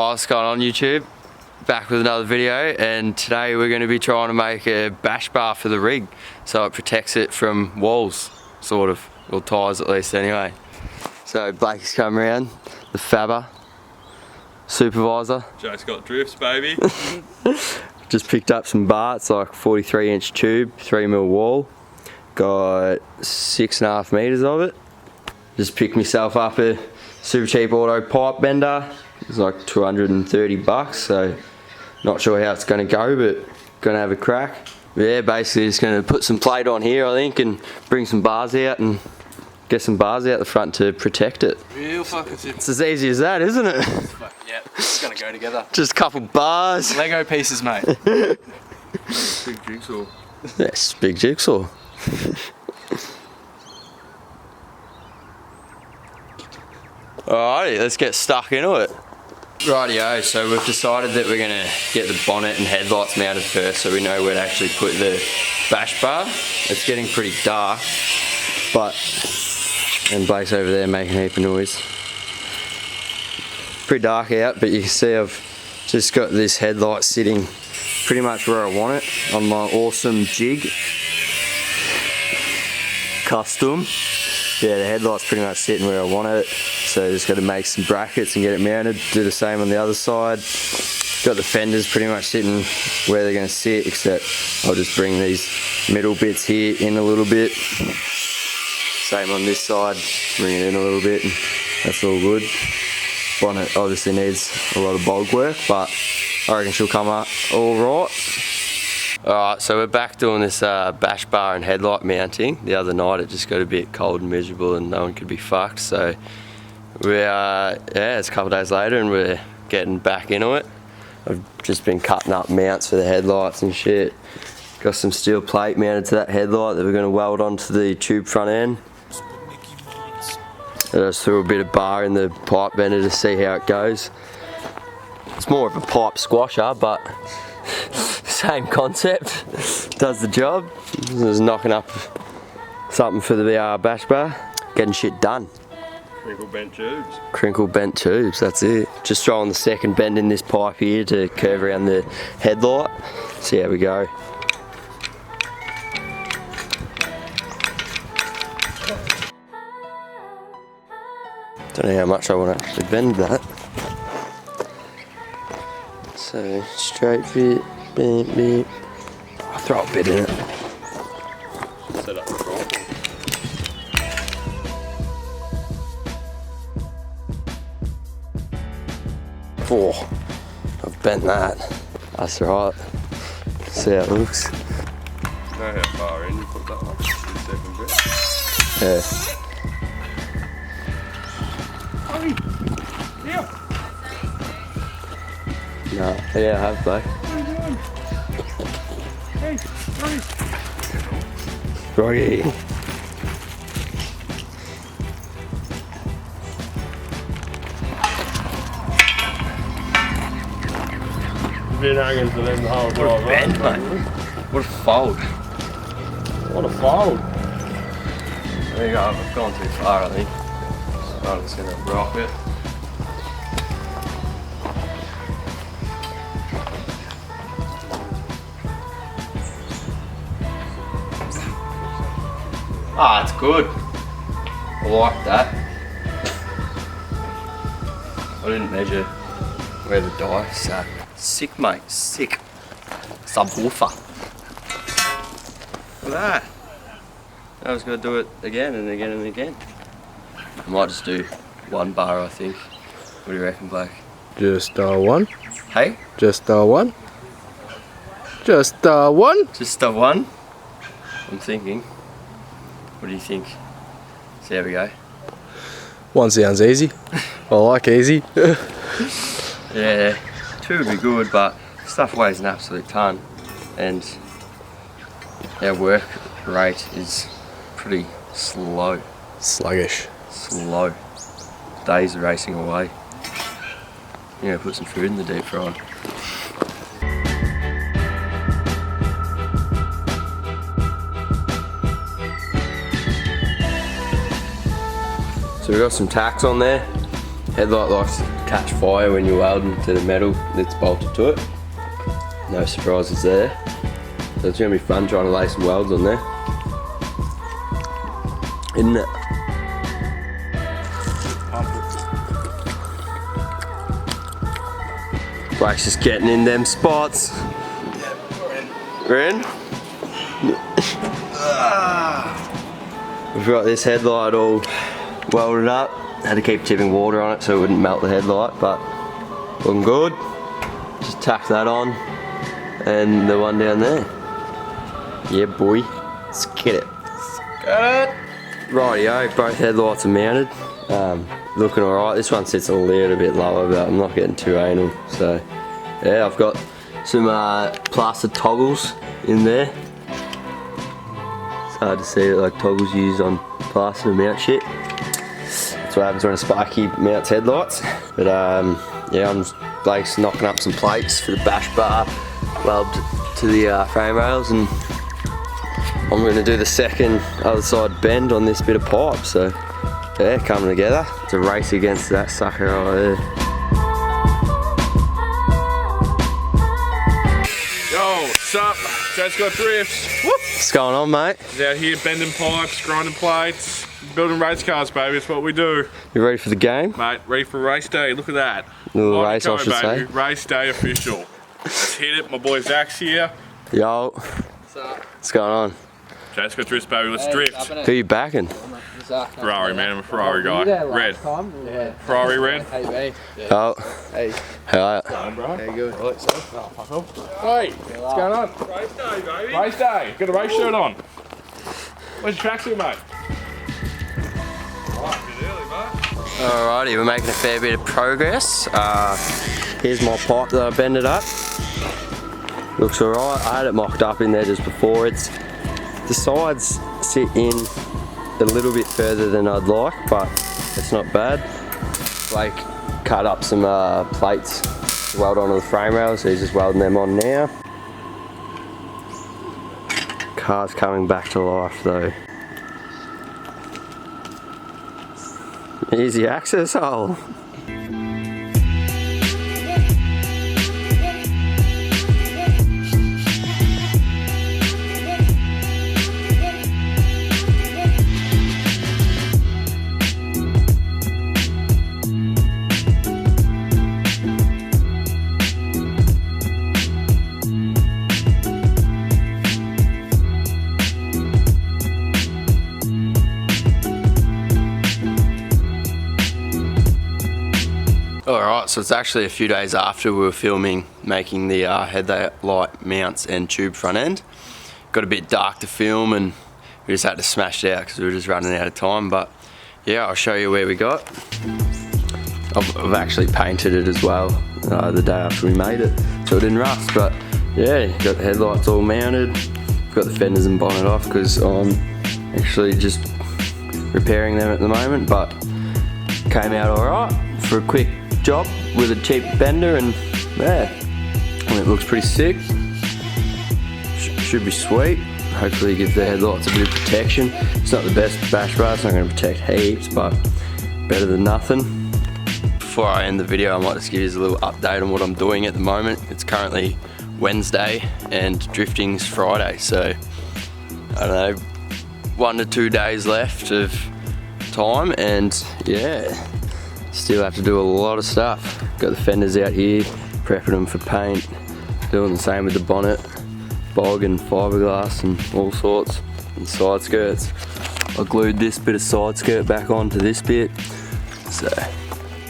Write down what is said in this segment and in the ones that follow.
guys, what's going on YouTube? Back with another video, and today we're going to be trying to make a bash bar for the rig so it protects it from walls, sort of, or tyres at least anyway. So Blake's come around, the Fabber supervisor. Joe's got drifts, baby. Just picked up some bar, it's like 43-inch tube, 3mm wall. Got 6.5 meters of it. Just picked myself up a super cheap auto pipe bender. It's like 230 bucks, so not sure how it's going to go, but gonna have a crack. Yeah, basically just going to put some plate on here, I think, and bring some bars out and get some bars out the front to protect it. Real fucking simple. It's as easy as that, isn't it? Yeah, it's gonna go together. Just a couple bars. Lego pieces, mate. Big jigsaw. Yes, big jigsaw. Alrighty, let's get stuck into it. Rightio, so we've decided that we're going to get the bonnet and headlights mounted first so we know where to actually put the bash bar. It's getting pretty dark, and Blake's over there making a heap of noise. Pretty dark out, but you can see I've just got this headlight sitting pretty much where I want it on my awesome jig. Custom. Yeah, the headlight's pretty much sitting where I want it, so just got to make some brackets and get it mounted. Do the same on the other side. Got the fenders pretty much sitting where they're going to sit, except I'll just bring these middle bits here in a little bit. Same on this side, bring it in a little bit, and that's all good. Bonnet obviously needs a lot of bulk work, but I reckon she'll come up all right. Alright, so we're back doing this bash bar and headlight mounting. The other night it just got a bit cold and miserable and no one could be fucked, so yeah, it's a couple of days later and we're getting back into it. I've just been cutting up mounts for the headlights and shit. Got some steel plate mounted to that headlight that we're going to weld onto the tube front end. I just threw a bit of bar in the pipe bender to see how it goes. It's more of a pipe squasher, but same concept, does the job. Just knocking up something for the bash bar, getting shit done. Crinkle bent tubes. Crinkle bent tubes, that's it. Just throwing the second bend in this pipe here to curve around the headlight. See how we go. Don't know how much I want to actually bend that. So straight bit. Beep. I'll throw a bit in it. Set up the roll. Oh, I've bent that. That's right. See how it looks. Know how far in you put that one? The second bit. Yeah. No, yeah, I have, Blake. Hey, Froggy. Been hanging for them the whole drive. Bend, mate. What a fold. What a fold. There you go, I've gone too far, I think. I'm just gonna rock it. Ah, it's good. I like that. I didn't measure where the die sat. Sick, mate, sick. Subwoofer. Look at that. I was going to do it again and again and again. I might just do one bar, I think. What do you reckon, Blake? Just one. Hey? Just one. Just one. Just one? I'm thinking. What do you think? See how we go? One sounds easy. I like easy. Yeah, two would be good, but stuff weighs an absolute ton, and our work rate is pretty slow. Sluggish. Slow. Days are racing away. You know, put some food in the deep fryer. So we've got some tacks on there. Headlight likes to catch fire when you're welding to the metal that's bolted to it. No surprises there. So it's going to be fun trying to lay some welds on there. Isn't it? Blake's just getting in them spots. We're in? We've got this headlight all welded up. Had to keep tipping water on it so it wouldn't melt the headlight, but looking good. Just tack that on. And the one down there. Yeah, boy. Let's get it. Got it. Rightio, both headlights are mounted. Looking alright. This one sits a little bit lower, but I'm not getting too anal. So, yeah, I've got some plaster toggles in there. It's hard to see, like toggles used on plaster to mount shit. That's what happens when a spiky mounts headlights. But yeah, Blake's knocking up some plates for the bash bar weld to the frame rails, and I'm going to do the second other side bend on this bit of pipe. So yeah, coming together. It's a race against that sucker right there. Yo, what's up? Joe's got drifts. Whoop. What's going on, mate? He's out here bending pipes, grinding plates, building race cars, baby. It's what we do. You ready for the game? Mate, ready for race day. Look at that. Little race, I should say. Race day official. Let's hit it. My boy Zach's here. Yo. What's up? What's going on? Joe's got drifts, baby. Let's drift. Who you backing? Ferrari, man. I'm a Ferrari guy. Red. Yeah. Ferrari red. Hey, Oh. Hey. Hi. Hey, good. Hey, what's going on? Race day, baby. Race day. Got a race shirt on. Where's your tracksuit, mate? Alright, a bit early, mate. Alrighty, we're making a fair bit of progress. Here's my pipe that I bended up. Looks alright. I had it mocked up in there just before. The sides sit in a little bit further than I'd like, but it's not bad. Blake cut up some plates to weld onto the frame rails, so he's just welding them on now. Car's coming back to life though. Easy access hole. Alright, so it's actually a few days after we were filming making the headlight mounts and tube front end. Got a bit dark to film and we just had to smash it out because we were just running out of time, but yeah, I'll show you where we got. I've actually painted it as well the day after we made it, so it didn't rust, but yeah, got the headlights all mounted, got the fenders and bonnet off because I'm actually just repairing them at the moment, but came out alright for a quick job with a cheap bender, and yeah, it looks pretty sick. Should be sweet. Hopefully give the headlights a bit of protection. It's not the best bash bar, it's not going to protect heaps, but better than nothing. Before I end the video, I might just give you a little update on what I'm doing at the moment. It's currently Wednesday and drifting's Friday, so I don't know, 1 to 2 days left of time, and yeah, still have to do a lot of stuff. Got the fenders out here, prepping them for paint, doing the same with the bonnet, bog and fiberglass and all sorts, and side skirts. I glued this bit of side skirt back onto this bit, so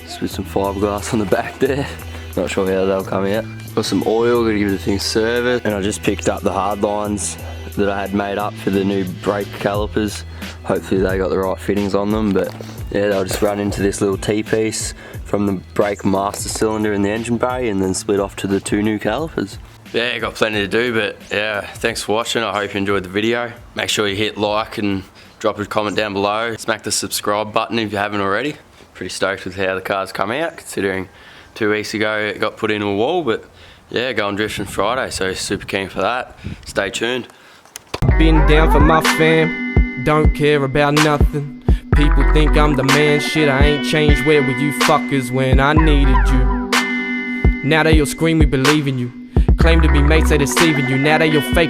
just with some fiberglass on the back there. Not sure how they'll come out. Got some oil, gotta give the thing service, and I just picked up the hard lines that I had made up for the new brake calipers. Hopefully they got the right fittings on them, but yeah, they'll just run into this little T-piece from the brake master cylinder in the engine bay and then split off to the 2 new calipers. Yeah, got plenty to do, but yeah, thanks for watching. I hope you enjoyed the video. Make sure you hit like and drop a comment down below. Smack the subscribe button if you haven't already. Pretty stoked with how the car's come out, considering 2 weeks ago it got put into a wall, but yeah, going drifting Friday, so super keen for that. Stay tuned. Been down for my fam, don't care about nothing. People think I'm the man, shit, I ain't changed. Where were you fuckers when I needed you? Now they all scream we believe in you. Claim to be mates, they deceiving you. Now they all fake